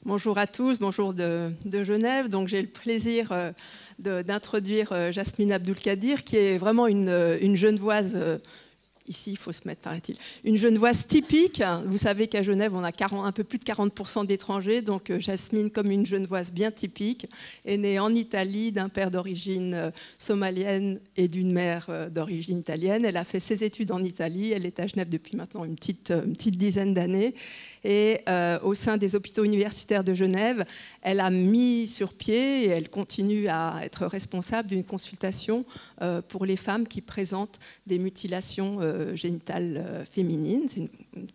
Bonjour à tous, bonjour de Genève. Donc j'ai le plaisir d'introduire Jasmine Abdulkadir, qui est vraiment une Genevoise. Ici, il faut se mettre, paraît-il, une Genevoise typique. Vous savez qu'à Genève, on a un peu plus de 40% d'étrangers. Donc Jasmine, comme une Genevoise bien typique, est née en Italie d'un père d'origine somalienne et d'une mère d'origine italienne. Elle a fait ses études en Italie. Elle est à Genève depuis maintenant une petite dizaine d'années. Et au sein des hôpitaux universitaires de Genève, elle a mis sur pied et elle continue à être responsable d'une consultation pour les femmes qui présentent des mutilations génitales féminines. C'est une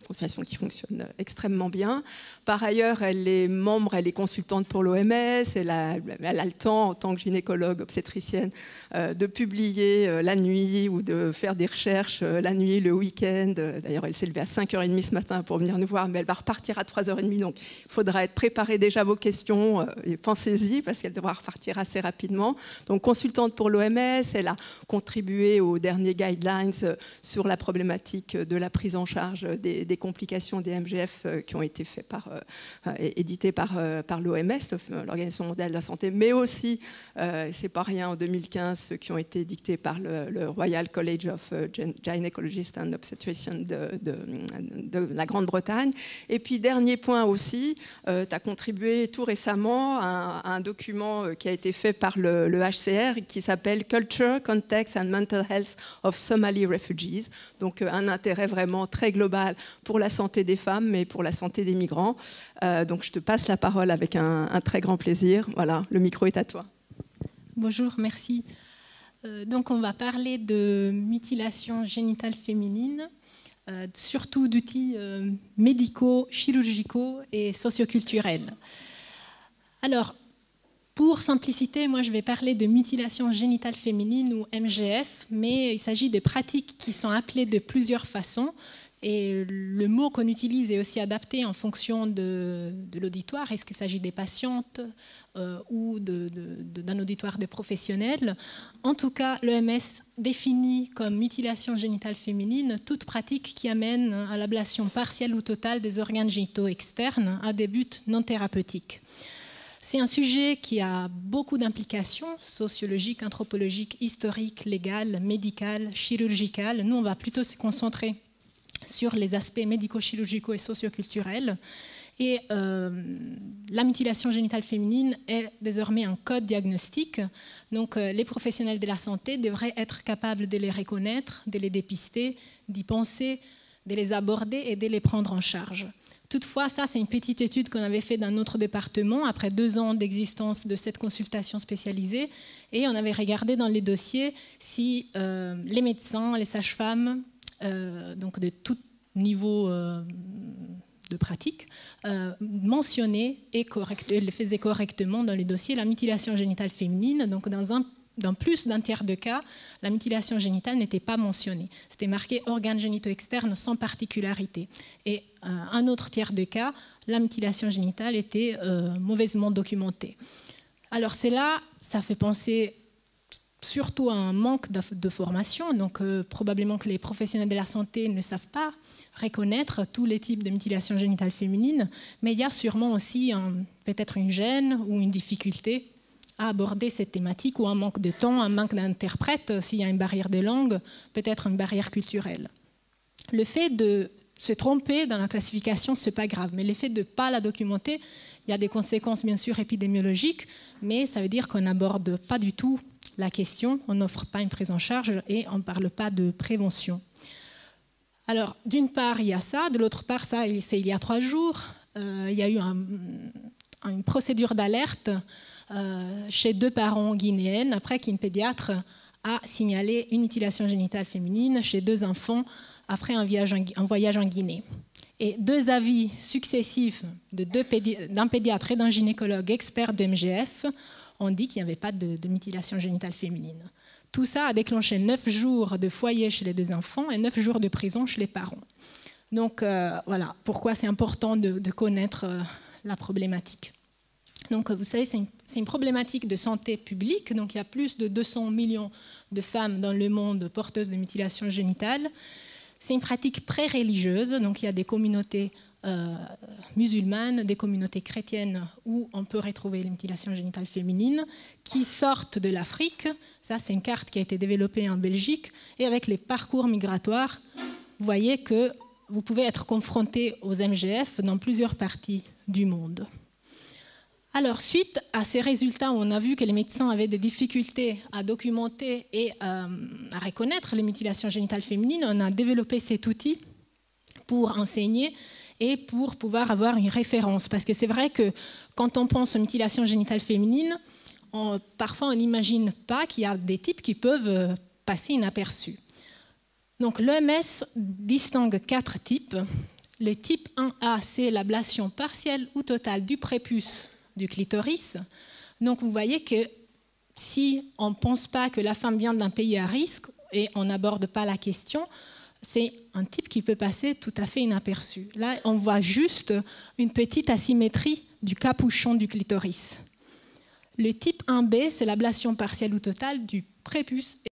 consultation qui fonctionne extrêmement bien. Par ailleurs, elle est consultante pour l'OMS. Elle a le temps, en tant que gynécologue obstétricienne, de publier la nuit ou de faire des recherches la nuit, le week-end. D'ailleurs, elle s'est levée à 5h30 ce matin pour venir nous voir, mais elle va repartir à 3h30. Donc, il faudra être préparé déjà vos questions et pensez-y parce qu'elle devra repartir assez rapidement. Donc, consultante pour l'OMS, elle a contribué aux derniers guidelines sur la problématique de la prise en charge des complications des MGF qui ont été faits édités par l'OMS, l'Organisation mondiale de la santé, mais aussi, c'est pas rien, en 2015, ceux qui ont été dictés par le Royal College of Gynecologists and Obstetricians de la Grande-Bretagne. Et puis, dernier point aussi, tu as contribué tout récemment à un document qui a été fait par le HCR qui s'appelle Culture, Context and Mental Health of Somali Refugees. Donc, un intérêt vraiment très global pour la santé des femmes, mais pour la santé des migrants. Donc, je te passe la parole avec un très grand plaisir. Voilà, le micro est à toi. Bonjour, merci. Donc, on va parler de mutilation génitale féminine. Surtout d'outils médicaux, chirurgicaux et socioculturels. Alors, pour simplicité, moi je vais parler de mutilation génitale féminine ou MGF, mais il s'agit de pratiques qui sont appelées de plusieurs façons. Et le mot qu'on utilise est aussi adapté en fonction de l'auditoire. Est-ce qu'il s'agit des patientes ou d'un auditoire de professionnels? En tout cas, l'OMS définit comme mutilation génitale féminine toute pratique qui amène à l'ablation partielle ou totale des organes génitaux externes à des buts non thérapeutiques. C'est un sujet qui a beaucoup d'implications sociologiques, anthropologiques, historiques, légales, médicales, chirurgicales. Nous, on va plutôt se concentrer sur les aspects médico-chirurgicaux et socioculturels. Et la mutilation génitale féminine est désormais un code diagnostique. Donc les professionnels de la santé devraient être capables de les reconnaître, de les dépister, d'y penser, de les aborder et de les prendre en charge. Toutefois, ça, c'est une petite étude qu'on avait faite dans notre département après 2 ans d'existence de cette consultation spécialisée. Et on avait regardé dans les dossiers si les médecins, les sages-femmes, donc de tout niveau de pratique, mentionnaient et le faisaient correctement dans les dossiers la mutilation génitale féminine. Donc dans plus d'un tiers de cas, la mutilation génitale n'était pas mentionnée. C'était marqué organes génitaux externes sans particularité. Et un autre tiers de cas, la mutilation génitale était mauvaisement documentée. Alors c'est là, ça fait penser surtout à un manque de formation. Donc probablement que les professionnels de la santé ne savent pas reconnaître tous les types de mutilation génitale féminine, mais il y a sûrement aussi peut-être une gêne ou une difficulté à aborder cette thématique, ou un manque de temps, un manque d'interprète, s'il y a une barrière de langue, peut-être une barrière culturelle. Le fait de se tromper dans la classification, ce n'est pas grave, mais le fait de ne pas la documenter, il y a des conséquences bien sûr épidémiologiques, mais ça veut dire qu'on n'aborde pas du tout la question, on n'offre pas une prise en charge et on ne parle pas de prévention. Alors, d'une part, il y a ça, de l'autre part, ça, c'est il y a 3 jours, il y a eu une procédure d'alerte chez 2 parents guinéennes après qu'une pédiatre a signalé une mutilation génitale féminine chez 2 enfants après un voyage en Guinée. Et 2 avis successifs d'un pédiatre et d'un gynécologue expert de MGF ont dit qu'il n'y avait pas de mutilation génitale féminine. Tout ça a déclenché 9 jours de foyer chez les 2 enfants et 9 jours de prison chez les parents. Donc voilà pourquoi c'est important de connaître la problématique. Donc vous savez, c'est une problématique de santé publique. Donc il y a plus de 200 millions de femmes dans le monde porteuses de mutilation génitale. C'est une pratique pré-religieuse, donc il y a des communautés musulmanes, des communautés chrétiennes où on peut retrouver les mutilations génitales féminines qui sortent de l'Afrique. Ça, c'est une carte qui a été développée en Belgique. Et avec les parcours migratoires, vous voyez que vous pouvez être confronté aux MGF dans plusieurs parties du monde. Alors, suite à ces résultats où on a vu que les médecins avaient des difficultés à documenter et à reconnaître les mutilations génitales féminines, on a développé cet outil pour enseigner et pour pouvoir avoir une référence. Parce que c'est vrai que quand on pense aux mutilations génitales féminines, parfois on n'imagine pas qu'il y a des types qui peuvent passer inaperçus. Donc l'OMS distingue 4 types. Le type 1A, c'est l'ablation partielle ou totale du prépuce du clitoris. Donc vous voyez que si on ne pense pas que la femme vient d'un pays à risque et on n'aborde pas la question, c'est un type qui peut passer tout à fait inaperçu. Là, on voit juste une petite asymétrie du capuchon du clitoris. Le type 1B, c'est l'ablation partielle ou totale du prépuce et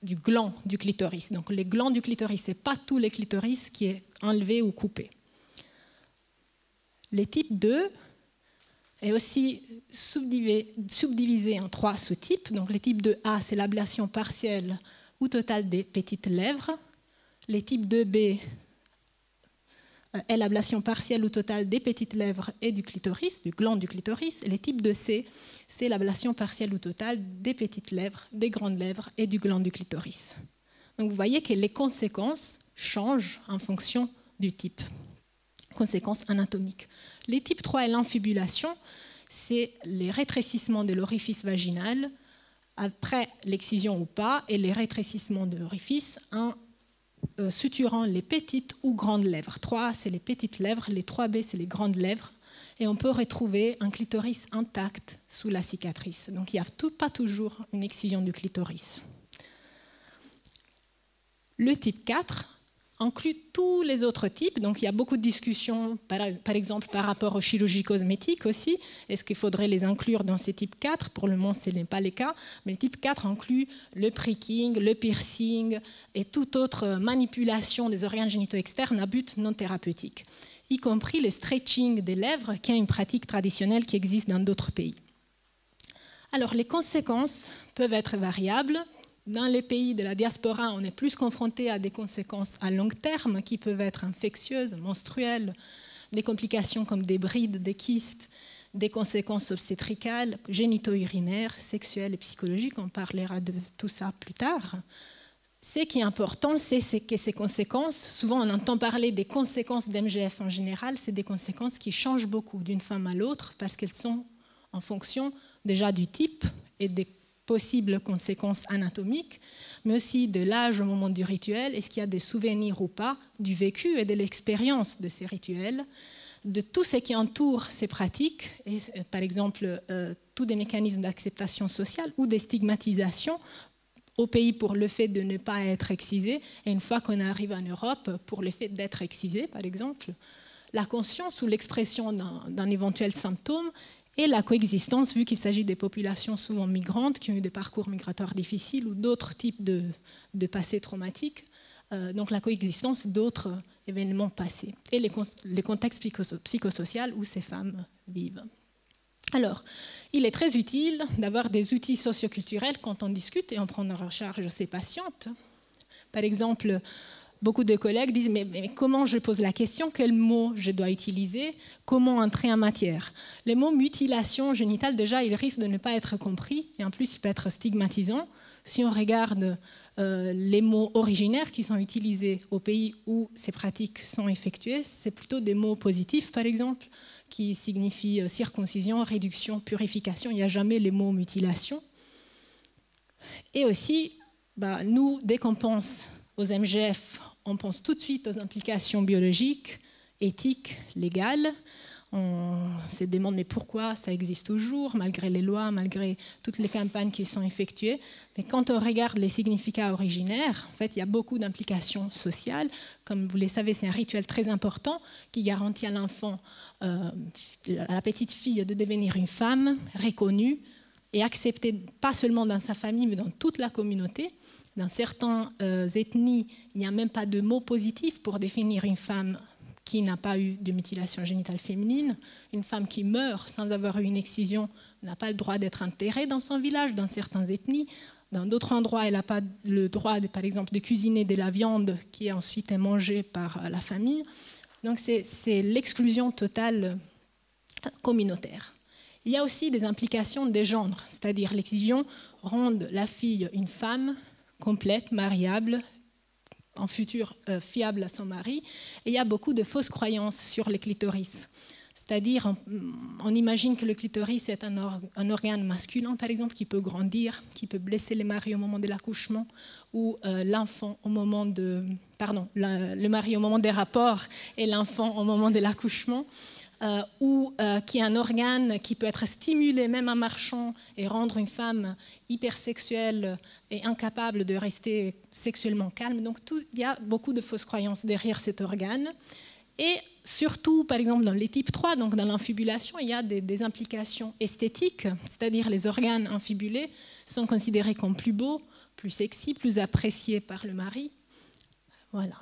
du gland du clitoris. Donc les glands du clitoris, ce n'est pas tous les clitoris qui est enlevé ou coupé. Le type 2 est aussi subdivisé en 3 sous-types. Donc le type 2A, c'est l'ablation partielle ou totale des petites lèvres. Le type 2B est l'ablation partielle ou totale des petites lèvres et du clitoris, du gland du clitoris. Et le type 2C, c'est l'ablation partielle ou totale des petites lèvres, des grandes lèvres et du gland du clitoris. Donc vous voyez que les conséquences changent en fonction du type. Conséquences anatomiques. Les types 3 et l'infibulation, c'est les rétrécissements de l'orifice vaginal après l'excision ou pas, et les rétrécissements de l'orifice en suturant les petites ou grandes lèvres. 3A, c'est les petites lèvres, les 3B, c'est les grandes lèvres, et on peut retrouver un clitoris intact sous la cicatrice. Donc il n'y a pas toujours une excision du clitoris. Le type 4 inclut tous les autres types. Donc, il y a beaucoup de discussions, par exemple, par rapport aux chirurgies cosmétiques aussi. Est-ce qu'il faudrait les inclure dans ces types 4 ? Pour le moment, ce n'est pas le cas. Mais le type 4 inclut le pricking, le piercing et toute autre manipulation des organes génitaux externes à but non thérapeutique, y compris le stretching des lèvres, qui est une pratique traditionnelle qui existe dans d'autres pays. Alors, les conséquences peuvent être variables. Dans les pays de la diaspora, on est plus confronté à des conséquences à long terme qui peuvent être infectieuses, menstruelles, des complications comme des brides, des kystes, des conséquences obstétricales, génito-urinaires, sexuelles et psychologiques. On parlera de tout ça plus tard. Ce qui est important, c'est que ces conséquences, souvent on entend parler des conséquences d'MGF en général, c'est des conséquences qui changent beaucoup d'une femme à l'autre parce qu'elles sont en fonction déjà du type et des possibles conséquences anatomiques, mais aussi de l'âge au moment du rituel, est-ce qu'il y a des souvenirs ou pas du vécu et de l'expérience de ces rituels, de tout ce qui entoure ces pratiques, et, par exemple tous des mécanismes d'acceptation sociale ou des stigmatisations au pays pour le fait de ne pas être excisé, et une fois qu'on arrive en Europe, pour le fait d'être excisé, par exemple, la conscience ou l'expression d'un éventuel symptôme, et la coexistence, vu qu'il s'agit des populations souvent migrantes qui ont eu des parcours migratoires difficiles ou d'autres types de passés traumatiques, donc la coexistence d'autres événements passés et les contextes psychosociaux où ces femmes vivent. Alors, il est très utile d'avoir des outils socioculturels quand on discute et on prend en charge ces patientes. Par exemple, beaucoup de collègues disent mais comment je pose la question, quel mot je dois utiliser, comment entrer en matière. Le mot mutilation génitale, déjà, il risque de ne pas être compris et en plus, il peut être stigmatisant. Si on regarde les mots originaires qui sont utilisés au pays où ces pratiques sont effectuées, c'est plutôt des mots positifs, par exemple, qui signifient circoncision, réduction, purification. Il n'y a jamais les mots mutilation. Et aussi, nous, dès qu'on pense aux MGF, on pense tout de suite aux implications biologiques, éthiques, légales. On se demande mais pourquoi ça existe toujours, malgré les lois, malgré toutes les campagnes qui sont effectuées. Mais quand on regarde les significats originaires, en fait, il y a beaucoup d'implications sociales. Comme vous le savez, c'est un rituel très important qui garantit à l'enfant, à la petite fille, de devenir une femme reconnue et acceptée, pas seulement dans sa famille, mais dans toute la communauté. Dans certaines ethnies, il n'y a même pas de mot positif pour définir une femme qui n'a pas eu de mutilation génitale féminine. Une femme qui meurt sans avoir eu une excision n'a pas le droit d'être enterrée dans son village, dans certaines ethnies. Dans d'autres endroits, elle n'a pas le droit, par exemple, de cuisiner de la viande qui ensuite est mangée par la famille. Donc c'est l'exclusion totale communautaire. Il y a aussi des implications des genres, c'est-à-dire l'excision rend la fille une femme complète, mariable, en futur fiable à son mari. Et il y a beaucoup de fausses croyances sur les clitoris. C'est-à-dire, on imagine que le clitoris est un organe masculin, par exemple, qui peut grandir, qui peut blesser les maris au moment de l'accouchement, ou l'enfant au moment le mari au moment des rapports et l'enfant au moment de l'accouchement. Ou qui est un organe qui peut être stimulé même en marchant et rendre une femme hypersexuelle et incapable de rester sexuellement calme. Donc il y a beaucoup de fausses croyances derrière cet organe. Et surtout, par exemple, dans les types 3, donc dans l'infibulation, il y a des implications esthétiques, c'est-à-dire les organes infibulés sont considérés comme plus beaux, plus sexy, plus appréciés par le mari. Voilà.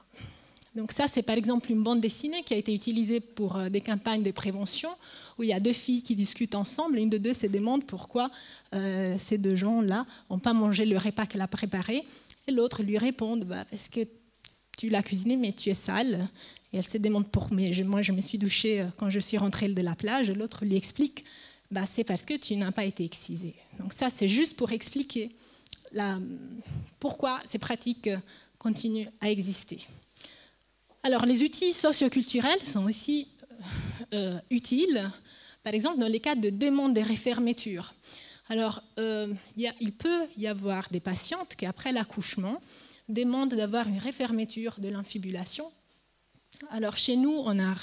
Donc ça, c'est par exemple une bande dessinée qui a été utilisée pour des campagnes de prévention où il y a deux filles qui discutent ensemble. Une de deux se demande pourquoi ces deux gens-là n'ont pas mangé le repas qu'elle a préparé. Et l'autre lui répond parce que tu l'as cuisiné, mais tu es sale. Et elle se demande pourquoi. Moi, je me suis douchée quand je suis rentrée de la plage. Et l'autre lui explique c'est parce que tu n'as pas été excisée. Donc ça, c'est juste pour expliquer pourquoi ces pratiques continuent à exister. Alors, les outils socioculturels sont aussi utiles, par exemple, dans les cas de demande de réfermeture. Alors, il peut y avoir des patientes qui, après l'accouchement, demandent d'avoir une réfermeture de l'infibulation. Alors, chez nous, on a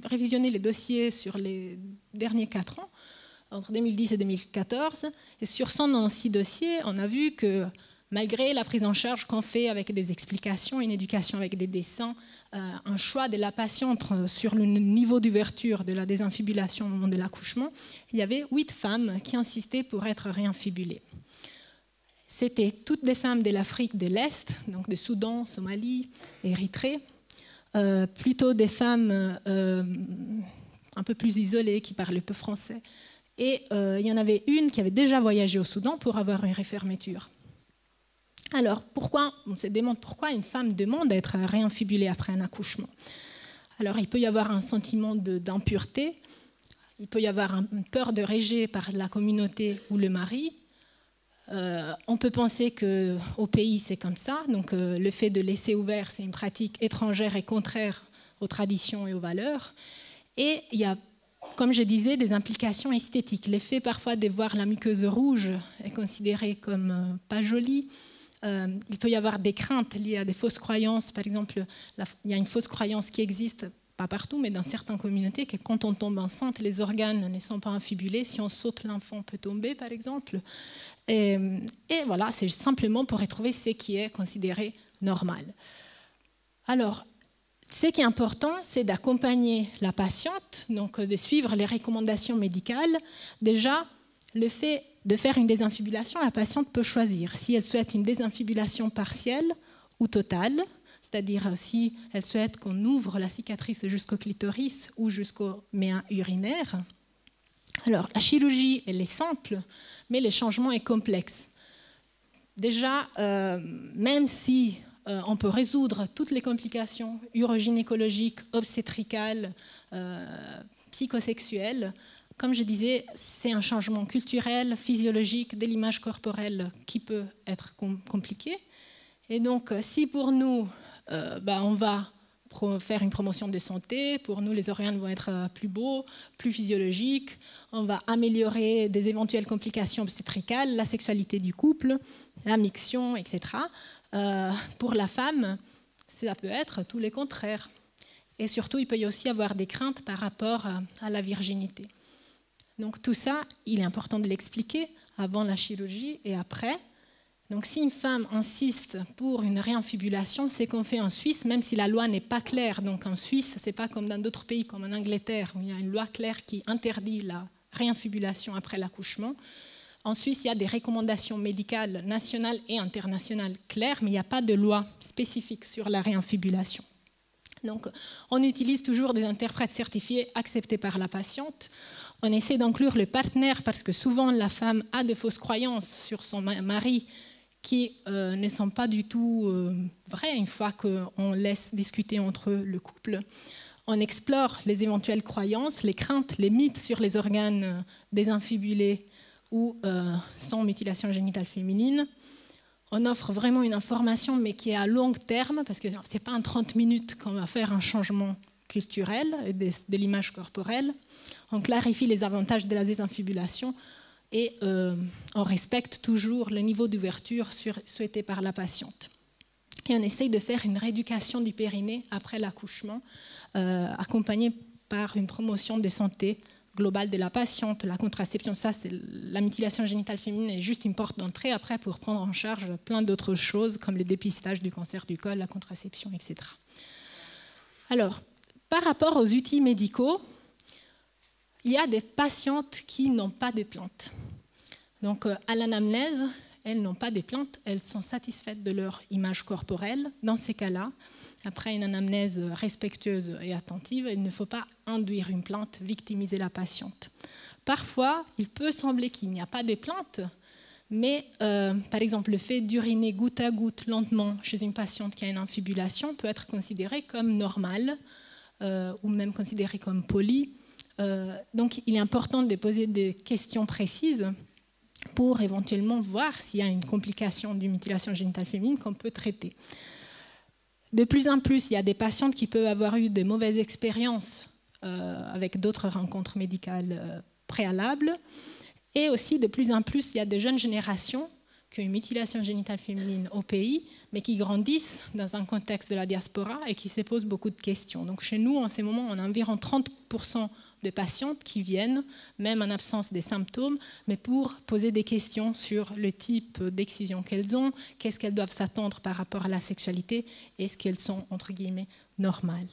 révisionné les dossiers sur les derniers 4 ans, entre 2010 et 2014, et sur 196 dossiers, on a vu que malgré la prise en charge qu'on fait avec des explications, une éducation avec des dessins, un choix de la patiente sur le niveau d'ouverture de la désinfibulation au moment de l'accouchement, il y avait 8 femmes qui insistaient pour être réinfibulées. C'était toutes des femmes de l'Afrique de l'Est, donc de Soudan, Somalie, Érythrée, plutôt des femmes un peu plus isolées qui parlaient peu français. Et il y en avait une qui avait déjà voyagé au Soudan pour avoir une réfermeture. Alors, on se demande pourquoi une femme demande à être réinfibulée après un accouchement. Alors, il peut y avoir un sentiment d'impureté, il peut y avoir une peur de rejet par la communauté ou le mari. On peut penser qu'au pays, c'est comme ça. Donc, le fait de laisser ouvert, c'est une pratique étrangère et contraire aux traditions et aux valeurs. Et il y a, comme je disais, des implications esthétiques. L'effet parfois de voir la muqueuse rouge est considéré comme pas joli. Il peut y avoir des craintes liées à des fausses croyances. Par exemple, il y a une fausse croyance qui existe, pas partout, mais dans certaines communautés, que quand on tombe enceinte, les organes ne sont pas infibulés. Si on saute, l'enfant peut tomber, par exemple. Et voilà, c'est simplement pour retrouver ce qui est considéré normal. Alors, ce qui est important, c'est d'accompagner la patiente, donc de suivre les recommandations médicales. Déjà, le fait de faire une désinfibulation, la patiente peut choisir si elle souhaite une désinfibulation partielle ou totale, c'est-à-dire si elle souhaite qu'on ouvre la cicatrice jusqu'au clitoris ou jusqu'au méa urinaire. Alors, la chirurgie, elle est simple, mais le changement est complexe. Déjà, même si on peut résoudre toutes les complications urogynécologiques, obstétricales, psychosexuelles, comme je disais, c'est un changement culturel, physiologique de l'image corporelle qui peut être compliqué. Et donc, si pour nous, on va faire une promotion de santé, pour nous, les organes vont être plus beaux, plus physiologiques, on va améliorer des éventuelles complications obstétricales, la sexualité du couple, la miction, etc. Pour la femme, ça peut être tout le contraire. Et surtout, il peut y aussi avoir des craintes par rapport à la virginité. Donc tout ça, il est important de l'expliquer avant la chirurgie et après. Donc si une femme insiste pour une réinfibulation, c'est qu'on fait en Suisse, même si la loi n'est pas claire. Donc en Suisse, ce n'est pas comme dans d'autres pays comme en Angleterre, où il y a une loi claire qui interdit la réinfibulation après l'accouchement. En Suisse, il y a des recommandations médicales nationales et internationales claires, mais il n'y a pas de loi spécifique sur la réinfibulation. Donc, on utilise toujours des interprètes certifiés acceptés par la patiente. On essaie d'inclure le partenaire parce que souvent la femme a de fausses croyances sur son mari qui ne sont pas du tout vraies une fois qu'on laisse discuter entre eux le couple. On explore les éventuelles croyances, les craintes, les mythes sur les organes désinfibulés ou sans mutilation génitale féminine. On offre vraiment une information, mais qui est à long terme, parce que ce n'est pas en 30 minutes qu'on va faire un changement culturel de l'image corporelle. On clarifie les avantages de la désinfibulation et on respecte toujours le niveau d'ouverture souhaité par la patiente. Et on essaye de faire une rééducation du périnée après l'accouchement, accompagnée par une promotion de santé globale de la patiente, la contraception. Ça, c'est la mutilation génitale féminine est juste une porte d'entrée après pour prendre en charge plein d'autres choses comme le dépistage du cancer du col, la contraception, etc. Alors, par rapport aux outils médicaux, il y a des patientes qui n'ont pas de plaintes. Donc, à l'anamnèse, elles n'ont pas de plaintes, elles sont satisfaites de leur image corporelle. Dans ces cas-là, après une anamnèse respectueuse et attentive, il ne faut pas induire une plainte, victimiser la patiente. Parfois, il peut sembler qu'il n'y a pas de plainte, mais par exemple, le fait d'uriner goutte à goutte lentement chez une patiente qui a une infibulation peut être considéré comme normal ou même considéré comme poli. Donc, il est important de poser des questions précises pour éventuellement voir s'il y a une complication d'une mutilation génitale féminine qu'on peut traiter. De plus en plus, il y a des patientes qui peuvent avoir eu de mauvaises expériences avec d'autres rencontres médicales préalables. Et aussi, de plus en plus, il y a de jeunes générations qui ont une mutilation génitale féminine au pays, mais qui grandissent dans un contexte de la diaspora et qui se posent beaucoup de questions. Donc chez nous, en ce moment, on a environ 30% de patientes qui viennent, même en absence des symptômes, mais pour poser des questions sur le type d'excision qu'elles ont, qu'est-ce qu'elles doivent s'attendre par rapport à la sexualité, est-ce qu'elles sont, entre guillemets, normales.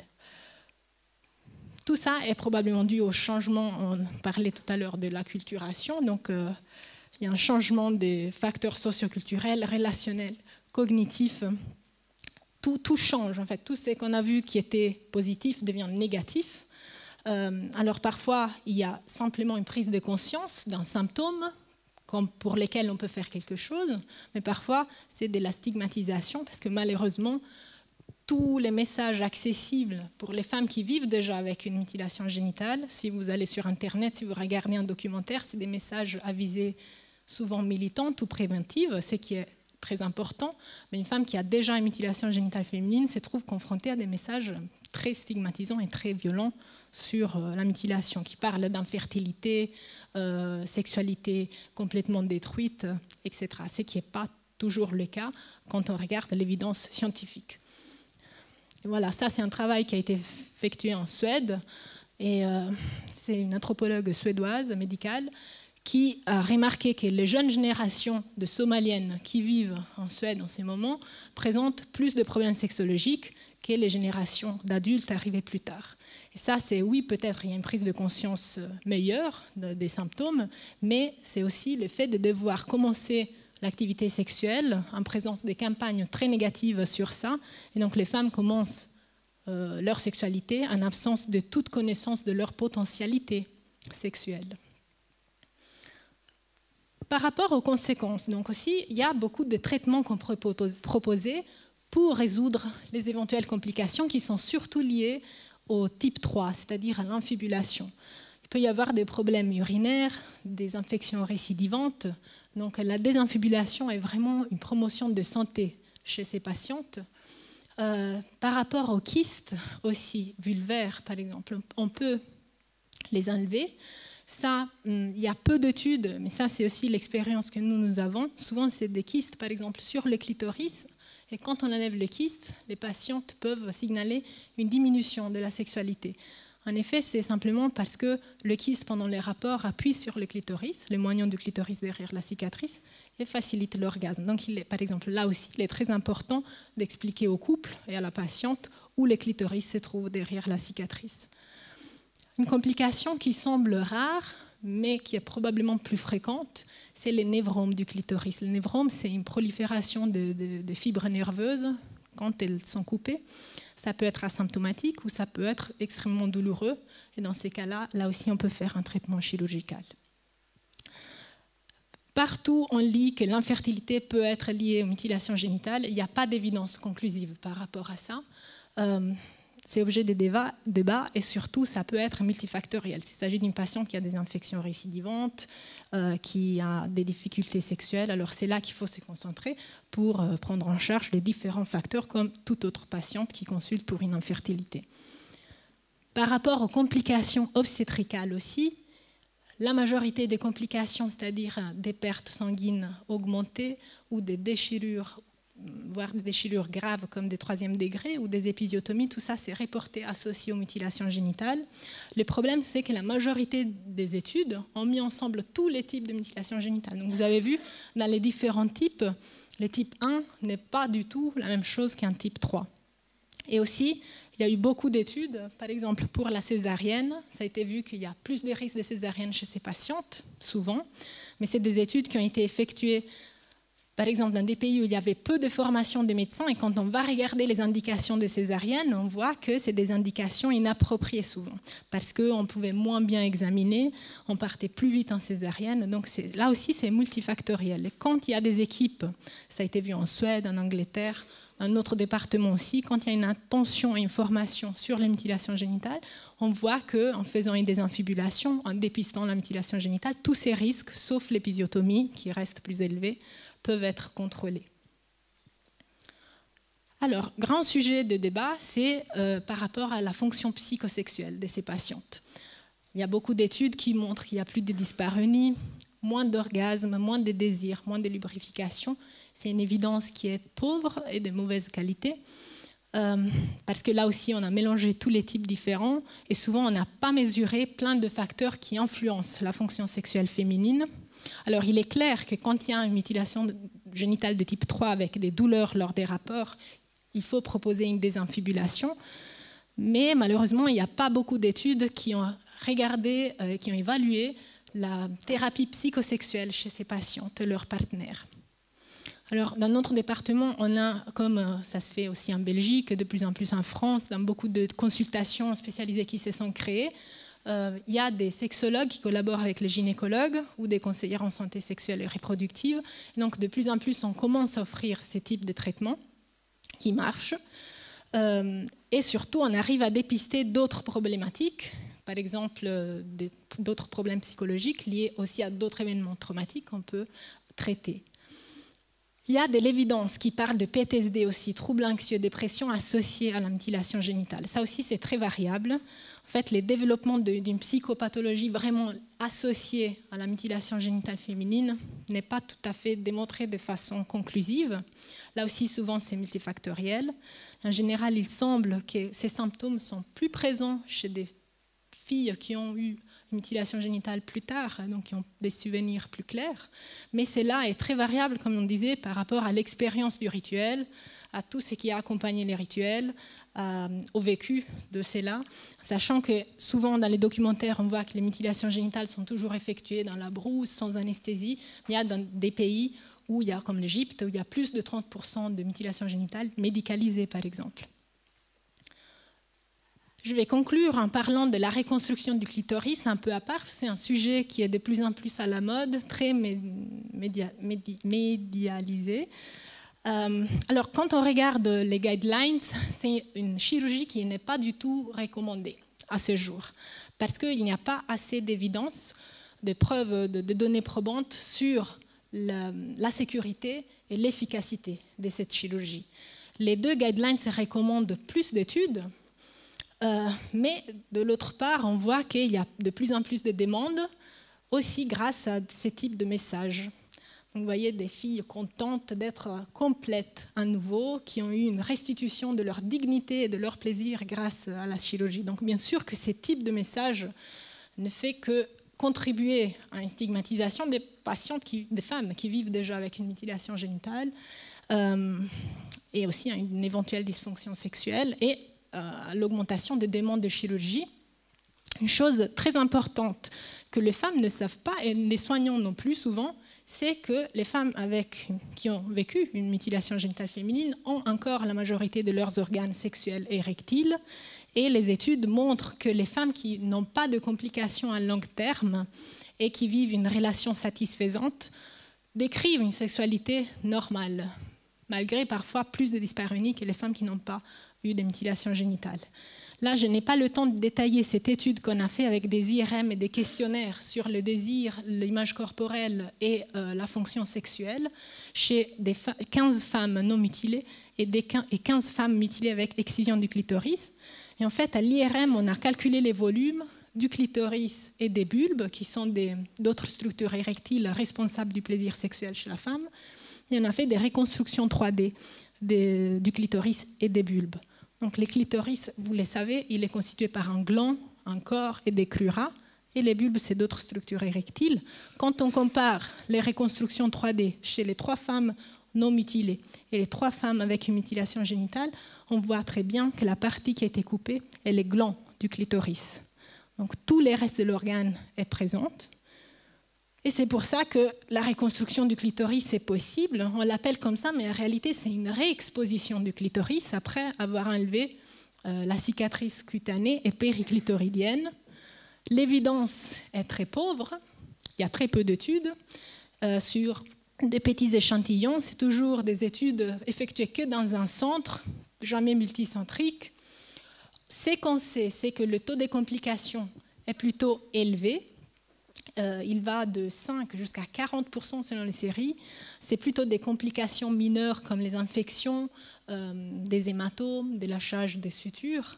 Tout ça est probablement dû au changement, on parlait tout à l'heure de l'acculturation, donc il y a un changement des facteurs socioculturels, relationnels, cognitifs. Tout change, en fait. Tout ce qu'on a vu qui était positif devient négatif. Alors parfois, il y a simplement une prise de conscience d'un symptôme pour lesquels on peut faire quelque chose, mais parfois, c'est de la stigmatisation, parce que malheureusement, tous les messages accessibles pour les femmes qui vivent déjà avec une mutilation génitale, si vous allez sur Internet, si vous regardez un documentaire, c'est des messages à visée souvent militante ou préventive, ce qui est très important, mais une femme qui a déjà une mutilation génitale féminine se trouve confrontée à des messages très stigmatisants et très violents sur la mutilation, qui parlent d'infertilité, sexualité complètement détruite, etc. Ce qui n'est pas toujours le cas quand on regarde l'évidence scientifique. Et voilà, ça c'est un travail qui a été effectué en Suède, et c'est une anthropologue suédoise médicale qui a remarqué que les jeunes générations de Somaliennes qui vivent en Suède en ces moments présentent plus de problèmes sexologiques que les générations d'adultes arrivées plus tard. Et ça, c'est oui, peut-être il y a une prise de conscience meilleure des symptômes, mais c'est aussi le fait de devoir commencer l'activité sexuelle en présence des campagnes très négatives sur ça. Et donc les femmes commencent leur sexualité en absence de toute connaissance de leur potentialité sexuelle. Par rapport aux conséquences, donc aussi, il y a beaucoup de traitements qu'on peut proposer pour résoudre les éventuelles complications qui sont surtout liées au type 3, c'est-à-dire à l'infibulation. Il peut y avoir des problèmes urinaires, des infections récidivantes. Donc la désinfibulation est vraiment une promotion de santé chez ces patientes. Par rapport aux kystes aussi vulvaires, par exemple, on peut les enlever. Ça, il y a peu d'études, mais ça, c'est aussi l'expérience que nous avons. Souvent, c'est des kystes, par exemple, sur le clitoris. Et quand on enlève le kyste, les patientes peuvent signaler une diminution de la sexualité. En effet, c'est simplement parce que le kyste, pendant les rapports, appuie sur le clitoris, le moignon du clitoris derrière la cicatrice, et facilite l'orgasme. Donc, par exemple, là aussi, il est très important d'expliquer au couple et à la patiente où le clitoris se trouve derrière la cicatrice. Une complication qui semble rare, mais qui est probablement plus fréquente, c'est les névromes du clitoris. Les névromes, c'est une prolifération de fibres nerveuses quand elles sont coupées. Ça peut être asymptomatique ou ça peut être extrêmement douloureux. Et dans ces cas-là, là aussi, on peut faire un traitement chirurgical. Partout, on lit que l'infertilité peut être liée aux mutilations génitales. Il n'y a pas d'évidence conclusive par rapport à ça. C'est objet de débats et surtout, ça peut être multifactoriel. S'il s'agit d'une patiente qui a des infections récidivantes, qui a des difficultés sexuelles, alors c'est là qu'il faut se concentrer pour prendre en charge les différents facteurs comme toute autre patiente qui consulte pour une infertilité. Par rapport aux complications obstétricales aussi, la majorité des complications, c'est-à-dire des pertes sanguines augmentées ou des déchirures, voire des déchirures graves comme des 3e degrés ou des épisiotomies, tout ça c'est reporté associé aux mutilations génitales. Le problème, c'est que la majorité des études ont mis ensemble tous les types de mutilations génitales. Donc vous avez vu, dans les différents types, le type 1 n'est pas du tout la même chose qu'un type 3. Et aussi, il y a eu beaucoup d'études, par exemple pour la césarienne, ça a été vu qu'il y a plus de risques de césarienne chez ces patientes, souvent, mais c'est des études qui ont été effectuées par exemple, dans des pays où il y avait peu de formation des médecins, et quand on va regarder les indications de césarienne, on voit que c'est des indications inappropriées souvent, parce qu'on pouvait moins bien examiner, on partait plus vite en césarienne, donc là aussi c'est multifactoriel. Et quand il y a des équipes, ça a été vu en Suède, en Angleterre, dans notre département aussi, quand il y a une attention et une formation sur les mutilations génitales, on voit qu'en faisant une désinfibulation, en dépistant la mutilation génitale, tous ces risques, sauf l'épisiotomie, qui reste plus élevée, peuvent être contrôlés. Alors, grand sujet de débat, c'est par rapport à la fonction psychosexuelle de ces patientes. Il y a beaucoup d'études qui montrent qu'il y a plus de dyspareunie, moins d'orgasme, moins de désir, moins de lubrification. C'est une évidence qui est pauvre et de mauvaise qualité, parce que là aussi, on a mélangé tous les types différents et souvent, on n'a pas mesuré plein de facteurs qui influencent la fonction sexuelle féminine. Alors, il est clair que quand il y a une mutilation génitale de type 3 avec des douleurs lors des rapports, il faut proposer une désinfibulation. Mais malheureusement, il n'y a pas beaucoup d'études qui ont regardé, qui ont évalué la thérapie psychosexuelle chez ces patientes et leurs partenaires. Alors, dans notre département, on a, comme ça se fait aussi en Belgique, de plus en plus en France, dans beaucoup de consultations spécialisées qui se sont créées, il y a des sexologues qui collaborent avec les gynécologues ou des conseillères en santé sexuelle et reproductive. Donc, de plus en plus, on commence à offrir ces types de traitements qui marchent. Et surtout, on arrive à dépister d'autres problématiques, par exemple, d'autres problèmes psychologiques liés aussi à d'autres événements traumatiques qu'on peut traiter. Il y a de l'évidence qui parle de PTSD aussi, troubles anxieux, dépression associés à la mutilation génitale. Ça aussi, c'est très variable. En fait, les développements d'une psychopathologie vraiment associée à la mutilation génitale féminine n'est pas tout à fait démontré de façon conclusive. Là aussi, souvent, c'est multifactoriel. En général, il semble que ces symptômes sont plus présents chez des filles qui ont eu une mutilation génitale plus tard, donc qui ont des souvenirs plus clairs. Mais cela est très variable, comme on disait, par rapport à l'expérience du rituel, à tout ce qui a accompagné les rituels, au vécu de cela, sachant que souvent dans les documentaires, on voit que les mutilations génitales sont toujours effectuées dans la brousse, sans anesthésie. Il y a dans des pays où il y a, comme l'Égypte, où il y a plus de 30% de mutilations génitales médicalisées, par exemple. Je vais conclure en parlant de la reconstruction du clitoris un peu à part. C'est un sujet qui est de plus en plus à la mode, très médialisé. Alors, quand on regarde les guidelines, c'est une chirurgie qui n'est pas du tout recommandée à ce jour, parce qu'il n'y a pas assez d'évidence, de preuves, de données probantes sur la sécurité et l'efficacité de cette chirurgie. Les deux guidelines recommandent plus d'études, mais de l'autre part, on voit qu'il y a de plus en plus de demandes, aussi grâce à ces types de messages. Donc, vous voyez des filles contentes d'être complètes à nouveau, qui ont eu une restitution de leur dignité et de leur plaisir grâce à la chirurgie. Donc, bien sûr que ces types de messages ne font que contribuer à une stigmatisation des patientes, des femmes qui vivent déjà avec une mutilation génitale, et aussi à une éventuelle dysfonction sexuelle, et à l'augmentation des demandes de chirurgie. Une chose très importante que les femmes ne savent pas, et les soignants non plus souvent, c'est que les femmes qui ont vécu une mutilation génitale féminine ont encore la majorité de leurs organes sexuels érectiles. Et les études montrent que les femmes qui n'ont pas de complications à long terme et qui vivent une relation satisfaisante décrivent une sexualité normale, malgré parfois plus de dyspareunie que les femmes qui n'ont pas eu de mutilation génitale. Là, je n'ai pas le temps de détailler cette étude qu'on a faite avec des IRM et des questionnaires sur le désir, l'image corporelle et la fonction sexuelle chez 15 femmes non mutilées et 15 femmes mutilées avec excision du clitoris. Et en fait, à l'IRM, on a calculé les volumes du clitoris et des bulbes, qui sont d'autres structures érectiles responsables du plaisir sexuel chez la femme. Et on a fait des reconstructions 3D du clitoris et des bulbes. Donc les clitoris, vous le savez, il est constitué par un gland, un corps et des crurats. Et les bulbes, c'est d'autres structures érectiles. Quand on compare les reconstructions 3D chez les 3 femmes non mutilées et les 3 femmes avec une mutilation génitale, on voit très bien que la partie qui a été coupée est les glands du clitoris. Donc tout le reste de l'organe est présent. Et c'est pour ça que la reconstruction du clitoris est possible. On l'appelle comme ça, mais en réalité, c'est une réexposition du clitoris après avoir enlevé la cicatrice cutanée et périclitoridienne. L'évidence est très pauvre. Il y a très peu d'études sur des petits échantillons. C'est toujours des études effectuées que dans un centre, jamais multicentrique. Ce qu'on sait, c'est que le taux de complications est plutôt élevé. Il va de 5 jusqu'à 40% selon les séries. C'est plutôt des complications mineures comme les infections, des hématomes, des lâchages des sutures.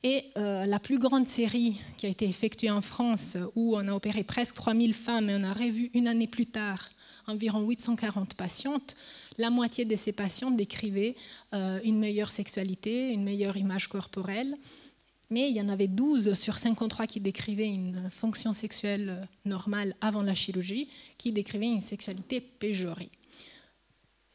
Et la plus grande série qui a été effectuée en France, où on a opéré presque 3000 femmes et on a revu une année plus tard environ 840 patientes, la moitié de ces patientes décrivaient une meilleure sexualité, une meilleure image corporelle. Mais il y en avait 12 sur 53 qui décrivaient une fonction sexuelle normale avant la chirurgie, qui décrivaient une sexualité péjorée.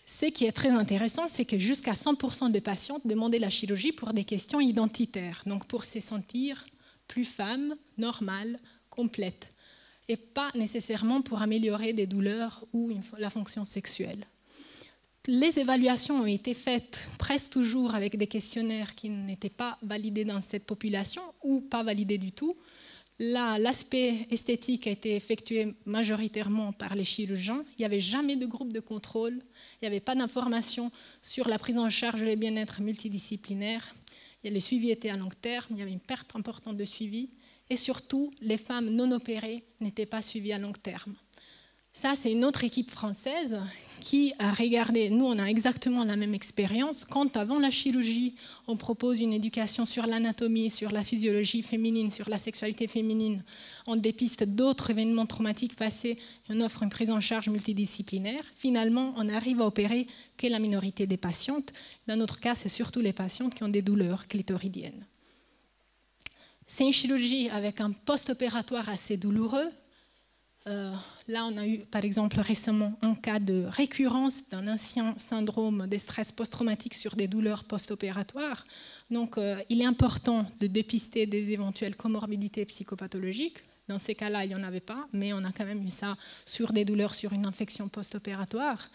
Ce qui est très intéressant, c'est que jusqu'à 100% des patientes demandaient la chirurgie pour des questions identitaires, donc pour se sentir plus femme, normale, complète, et pas nécessairement pour améliorer des douleurs ou la fonction sexuelle. Les évaluations ont été faites presque toujours avec des questionnaires qui n'étaient pas validés dans cette population ou pas validés du tout. L'aspect esthétique a été effectué majoritairement par les chirurgiens. Il n'y avait jamais de groupe de contrôle. Il n'y avait pas d'informations sur la prise en charge et le bien-être multidisciplinaire. Le suivi était à long terme. Il y avait une perte importante de suivi. Et surtout, les femmes non opérées n'étaient pas suivies à long terme. Ça, c'est une autre équipe française qui a regardé, nous on a exactement la même expérience, quand avant la chirurgie, on propose une éducation sur l'anatomie, sur la physiologie féminine, sur la sexualité féminine, on dépiste d'autres événements traumatiques passés et on offre une prise en charge multidisciplinaire. Finalement, on arrive à opérer que la minorité des patientes. Dans notre cas, c'est surtout les patientes qui ont des douleurs clitoridiennes. C'est une chirurgie avec un post-opératoire assez douloureux. Là, on a eu, par exemple, récemment un cas de récurrence d'un ancien syndrome de stress post-traumatique sur des douleurs post-opératoires. Donc, il est important de dépister des éventuelles comorbidités psychopathologiques. Dans ces cas-là, il n'y en avait pas, mais on a quand même eu ça sur des douleurs sur une infection post-opératoire.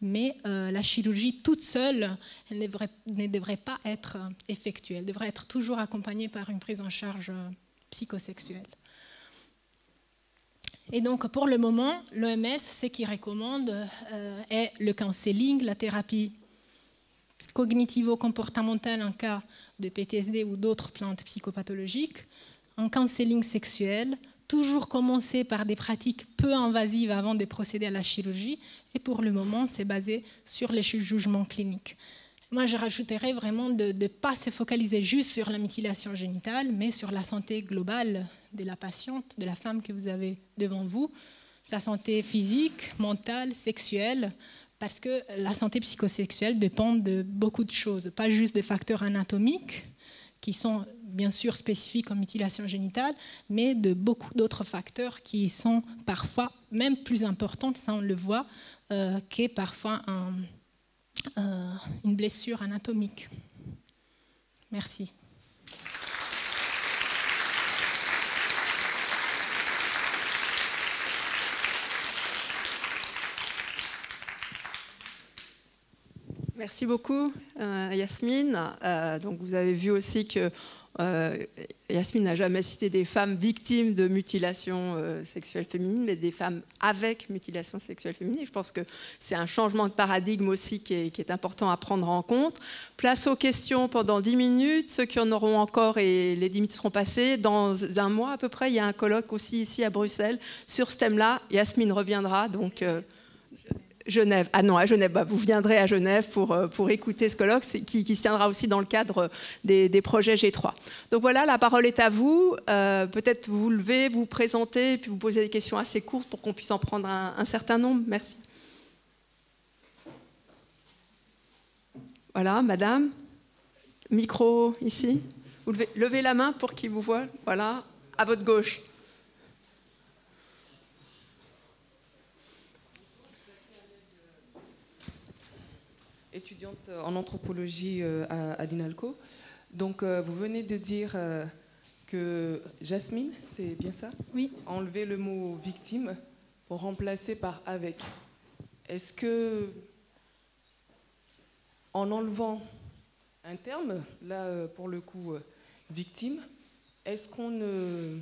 Mais la chirurgie toute seule, elle ne devrait pas être effectuée. Elle devrait être toujours accompagnée par une prise en charge psychosexuelle. Et donc, pour le moment, l'OMS, ce qu'il recommande est le counseling, la thérapie cognitivo-comportementale en cas de PTSD ou d'autres plaintes psychopathologiques, un counseling sexuel, toujours commencer par des pratiques peu invasives avant de procéder à la chirurgie, et pour le moment, c'est basé sur les jugements cliniques. Moi, je rajouterais vraiment de ne pas se focaliser juste sur la mutilation génitale, mais sur la santé globale de la patiente, de la femme que vous avez devant vous, sa santé physique, mentale, sexuelle, parce que la santé psychosexuelle dépend de beaucoup de choses, pas juste des facteurs anatomiques, qui sont bien sûr spécifiques en mutilation génitale, mais de beaucoup d'autres facteurs qui sont parfois même plus importants, ça on le voit, qu'est parfois une blessure anatomique. Merci. Merci beaucoup, Yasmine. Donc vous avez vu aussi que Yasmine n'a jamais cité des femmes victimes de mutilations sexuelles féminines, mais des femmes avec mutilation sexuelle féminine. Et je pense que c'est un changement de paradigme aussi qui est important à prendre en compte. Place aux questions pendant 10 minutes. Ceux qui en auront encore, et les 10 minutes seront passées. Dans un mois à peu près, il y a un colloque aussi ici à Bruxelles sur ce thème-là. Yasmine reviendra, donc... Genève. Ah non, à Genève. Bah, vous viendrez à Genève pour écouter ce colloque qui se tiendra aussi dans le cadre des projets G3. Donc voilà, la parole est à vous. Peut-être vous levez, vous présentez, puis vous posez des questions assez courtes pour qu'on puisse en prendre un certain nombre. Merci. Voilà, madame. Micro ici. Vous levez la main pour qu'il vous voie. Voilà, à votre gauche. Étudiante en anthropologie à l'INALCO. Donc, vous venez de dire que Jasmine, c'est bien ça? Oui. A enlevé le mot victime pour remplacer par avec. Est-ce que, en enlevant un terme, là, pour le coup, victime, est-ce qu'on ne...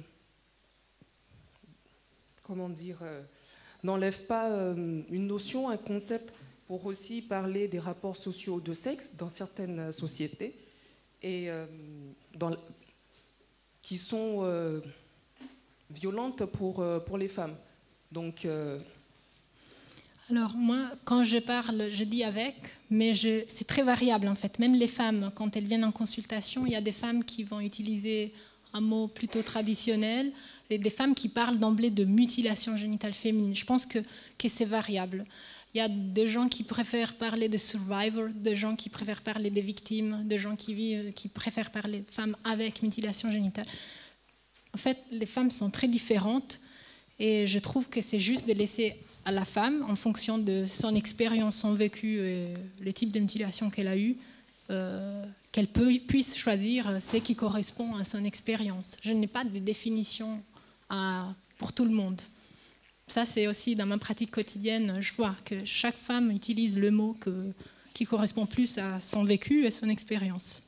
Comment dire n'enlève pas une notion, un concept pour aussi parler des rapports sociaux de sexe dans certaines sociétés et qui sont violentes pour les femmes. Donc, Alors moi, quand je parle, je dis avec, mais c'est très variable en fait. Même les femmes, quand elles viennent en consultation, il y a des femmes qui vont utiliser un mot plutôt traditionnel et des femmes qui parlent d'emblée de mutilation génitale féminine. Je pense que c'est variable. Il y a des gens qui préfèrent parler de survivor, des gens qui préfèrent parler des victimes, des gens qui préfèrent parler de femmes avec mutilation génitale. En fait, les femmes sont très différentes et je trouve que c'est juste de laisser à la femme, en fonction de son expérience, son vécu et le type de mutilation qu'elle a eu, qu'elle puisse choisir ce qui correspond à son expérience. Je n'ai pas de définition pour tout le monde. Ça, c'est aussi dans ma pratique quotidienne, je vois que chaque femme utilise le mot qui correspond plus à son vécu et son expérience.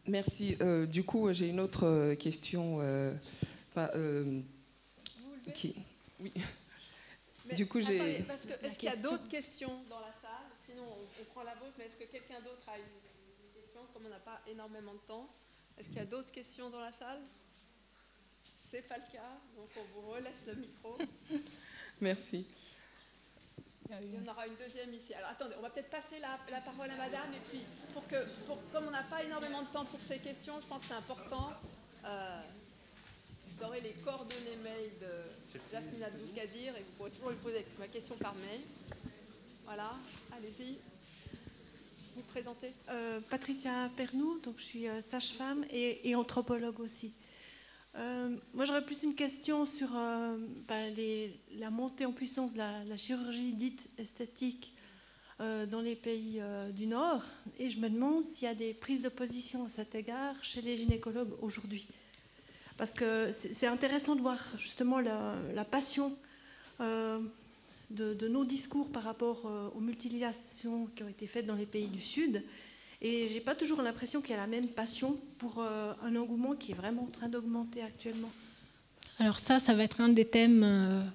Merci. Du coup, j'ai une autre question. Oui. Mais du coup, attendez, est-ce qu'il y a d'autres questions dans la salle? Sinon, on prend la vôtre, mais est-ce que quelqu'un d'autre a une question? Comme on n'a pas énormément de temps, est-ce qu'il y a d'autres questions dans la salle? C'est pas le cas, donc on vous relaisse le micro. Merci. Il y en aura une deuxième ici. Alors attendez, on va peut-être passer la parole à madame, et puis comme on n'a pas énormément de temps pour ces questions, je pense que c'est important. Vous aurez les coordonnées mail de Jasmine Abdulkadir et vous pourrez toujours lui poser ma question par mail. Voilà, allez-y. Vous présentez. Patricia Pernou, donc je suis sage-femme et anthropologue aussi. Moi, j'aurais plus une question sur la montée en puissance de la chirurgie dite esthétique dans les pays du Nord. Et je me demande s'il y a des prises de position à cet égard chez les gynécologues aujourd'hui. Parce que c'est intéressant de voir justement la passion de nos discours par rapport aux mutilations qui ont été faites dans les pays du Sud. Et je n'ai pas toujours l'impression qu'il y a la même passion pour un engouement qui est vraiment en train d'augmenter actuellement. Alors ça va être un des thèmes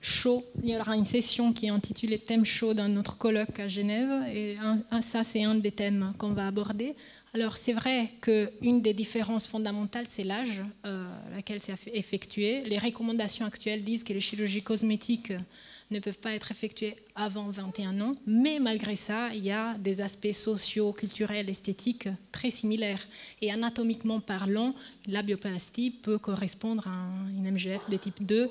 chauds. Il y aura une session qui est intitulée « Thème chaud » dans notre colloque à Genève. Et ça, c'est un des thèmes qu'on va aborder. Alors c'est vrai qu'une des différences fondamentales, c'est l'âge à laquelle c'est effectué. Les recommandations actuelles disent que les chirurgies cosmétiques ne peuvent pas être effectuées avant 21 ans, mais malgré ça, il y a des aspects sociaux, culturels, esthétiques très similaires. Et anatomiquement parlant, la bioplastie peut correspondre à une MGF de type 2,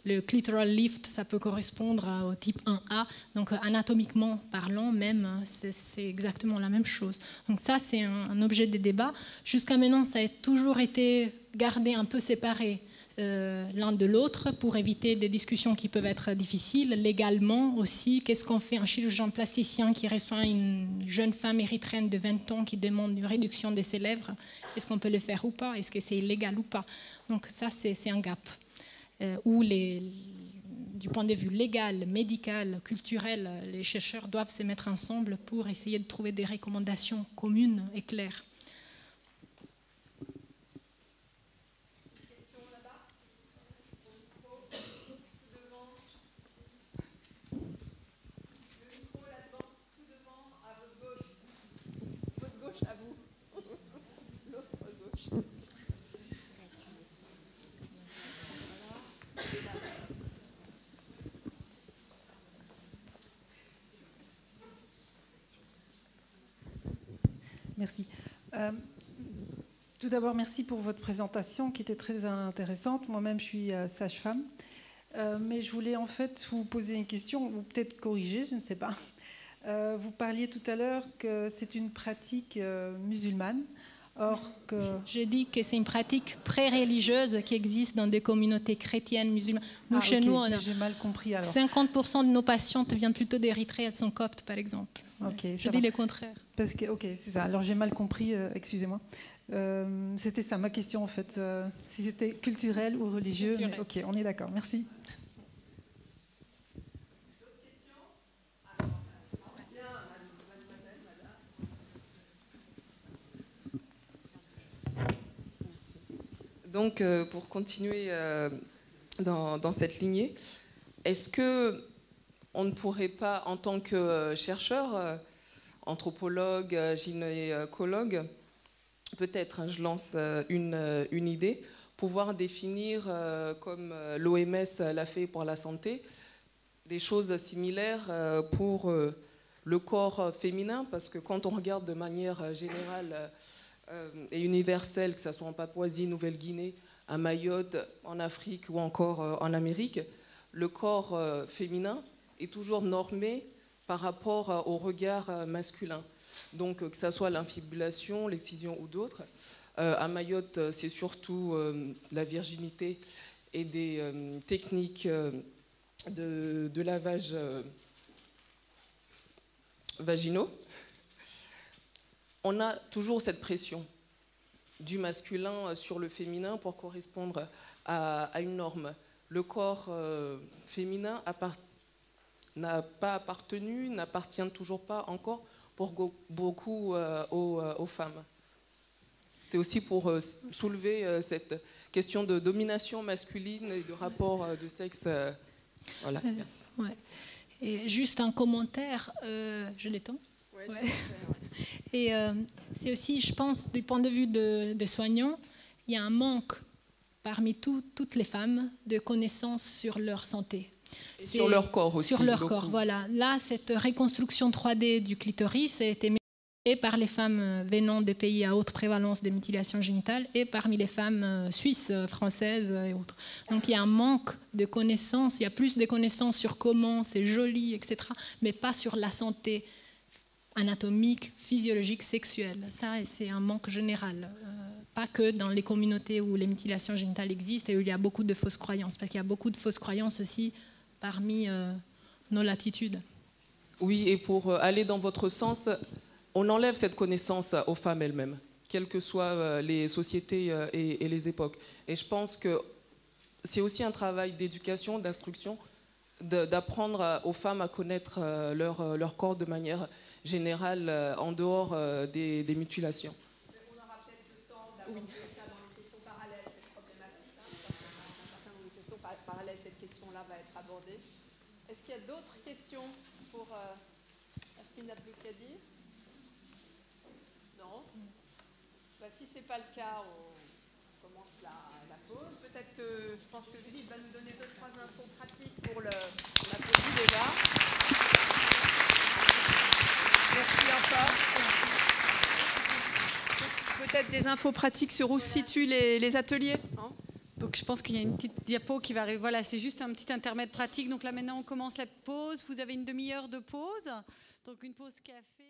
le clitoral lift, ça peut correspondre au type 1A. Donc anatomiquement parlant, même, c'est exactement la même chose. Donc ça, c'est un objet de débat. Jusqu'à maintenant, ça a toujours été gardé un peu séparé l'un de l'autre pour éviter des discussions qui peuvent être difficiles. Légalement aussi, qu'est-ce qu'on fait un chirurgien plasticien qui reçoit une jeune femme érythréenne de 20 ans qui demande une réduction de ses lèvres? Est-ce qu'on peut le faire ou pas? Est-ce que c'est illégal ou pas? Donc ça, c'est un gap. Où du point de vue légal, médical, culturel, les chercheurs doivent se mettre ensemble pour essayer de trouver des recommandations communes et claires. Merci. Tout d'abord, merci pour votre présentation qui était très intéressante. Moi-même, je suis sage-femme. Mais je voulais en fait vous poser une question, ou peut-être corriger, je ne sais pas. Vous parliez tout à l'heure que c'est une pratique musulmane. Or que... Je dis que c'est une pratique pré-religieuse qui existe dans des communautés chrétiennes, musulmanes. Nous, chez nous, on a... J'ai mal compris alors. 50% de nos patientes viennent plutôt d'Érythrée, elles sont coptes, par exemple. Okay, je dis le contraire. Parce que, ok, c'est ça. Alors j'ai mal compris, excusez-moi. C'était ça ma question en fait. Si c'était culturel ou religieux. Mais, ok, on est d'accord. Merci. Donc, pour continuer dans cette lignée, est-ce qu'on ne pourrait pas, en tant que chercheur, anthropologue, gynécologue, peut-être, je lance une idée, pouvoir définir, comme l'OMS l'a fait pour la santé, des choses similaires pour le corps féminin, parce que quand on regarde de manière générale et universelle, que ce soit en Papouasie, Nouvelle-Guinée, à Mayotte, en Afrique ou encore en Amérique, le corps féminin est toujours normé par rapport au regard masculin. Donc que ce soit l'infibulation, l'excision ou d'autres. À Mayotte, c'est surtout la virginité et des techniques de lavage vaginaux. On a toujours cette pression du masculin sur le féminin pour correspondre à une norme. Le corps féminin n'a pas appartenu, n'appartient toujours pas encore pour beaucoup aux femmes. C'était aussi pour soulever cette question de domination masculine et de rapport de sexe. Voilà, merci. Ouais. Et juste un commentaire, je l'étends. Ouais, ouais. Et c'est aussi, je pense, du point de vue des soignants, il y a un manque parmi toutes les femmes de connaissances sur leur santé. Et sur leur corps aussi. Sur leur corps, voilà. Là, cette reconstruction 3D du clitoris a été et par les femmes venant des pays à haute prévalence des mutilations génitales et parmi les femmes suisses, françaises et autres. Donc il y a un manque de connaissances, il y a plus de connaissances sur comment c'est joli, etc., mais pas sur la santé anatomique, physiologique, sexuelle. Ça, c'est un manque général. Pas que dans les communautés où les mutilations génitales existent et où il y a beaucoup de fausses croyances, parce qu'il y a beaucoup de fausses croyances aussi parmi nos latitudes. Oui, et pour aller dans votre sens, on enlève cette connaissance aux femmes elles-mêmes, quelles que soient les sociétés et les époques. Et je pense que c'est aussi un travail d'éducation, d'instruction, d'apprendre aux femmes à connaître leur corps de manière générale en dehors des mutilations. On aura peut-être le temps d'aborder ça dans les sessions parallèles, cette problématique, parce que dans un certain nombre de sessions parallèles, cette question-là va être abordée. Est-ce qu'il y a d'autres questions pour Yasmine Abdulkadir? Non. Bah, si ce n'est pas le cas, on commence la pause. Peut-être que je pense que Judith va nous donner 2-3 infos pratiques pour on a posé déjà. Merci encore. Peut-être des infos pratiques sur où se situent les ateliers. Hein? Donc je pense qu'il y a une petite diapo qui va arriver. Voilà, c'est juste un petit intermède pratique. Donc là maintenant on commence la pause. Vous avez une demi-heure de pause. Donc une pause café.